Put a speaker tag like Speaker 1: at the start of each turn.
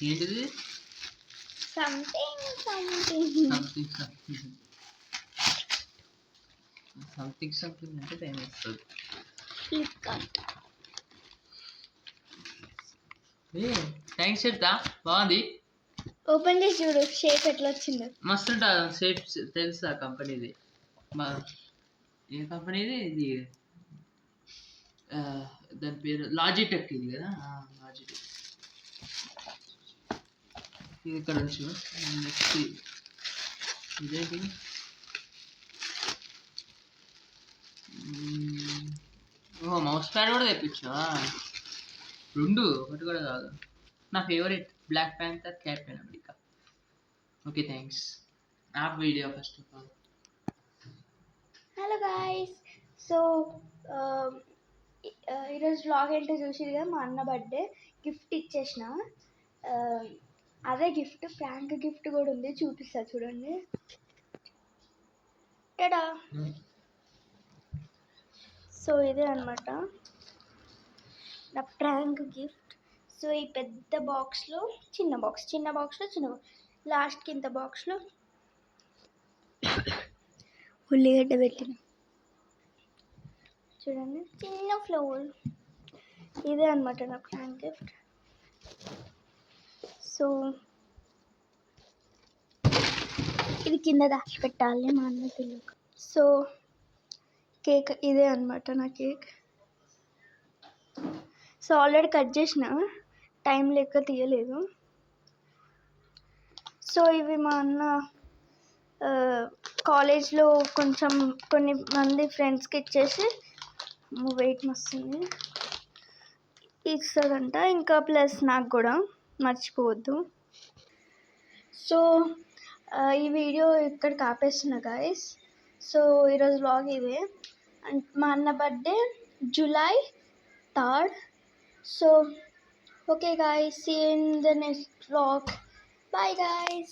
Speaker 1: ఏంటిది?
Speaker 2: సంథింగ్
Speaker 1: అంటే టైం వస్తుంది.
Speaker 2: ఫ్లిప్కార్ట్.
Speaker 1: థ్యాంక్స్ చెప్తా, బాగుంది.
Speaker 2: ఓపెన్ చేసి చూడు షేప్ ఎట్లా వచ్చిందో.
Speaker 1: మస్తు షేప్ తెలుసా కంపెనీది? ఏ కంపెనీది ఇది? దాని పేరు లాజిటెక్ ఇది కదా. లాజిటెక్ ఇది ఇక్కడ నుంచి. నెక్స్ట్ ఇదేంటి? ఓహో, మౌస్ ప్యాడ్ కూడా తెప్పించావా? 2, ఒకటి కూడా కాదు. నా favourite Black Panther Captain America. Okay, thanks. App video first of all.
Speaker 2: Hello guys, so ఈరోజు వ్లాగ్ ఏంటో చూసిరు కదా. మా అన్న బర్త్డే గిఫ్ట్ ఇచ్చేసిన. అదే గిఫ్ట్, ఫ్రాంక్ గిఫ్ట్ కూడా ఉంది, చూపిస్తా చూడండి. టడా! సో ఇదే అనమాట నా ప్రాంక్ గిఫ్ట్. సో ఈ పెద్ద బాక్స్లో చిన్న బాక్స్లో లాస్ట్కి ఇంత బాక్స్లో ఉల్లిగడ్డ పెట్టిన. చూడండి, చిన్న ఫ్లవర్. ఇదే అనమాట నా ప్రాంక్ గిఫ్ట్. సో ఇది కింద దాచి పెట్టాలి మా అన్న పిల్లలకు. సో కేక్ ఇదే అనమాట నా కేక్. సో ఆల్రెడీ కట్ చేసిన, టైం లెక్క తీయలేదు. సో ఇవి మా అన్న కాలేజ్లో కొన్ని మంది ఫ్రెండ్స్కి ఇచ్చేసి వెయిట్ మస్తుంది ఇస్తుందంట. ఇంకా ప్లస్ నాకు కూడా మర్చిపోవద్దు. సో ఈ వీడియో ఇక్కడికి ఆపేస్తున్నా గాయస్. సో ఈరోజు వ్లాగ్ ఇదే. మా అన్న birthday July 3rd. So okay guys, see you in the next vlog. Bye guys.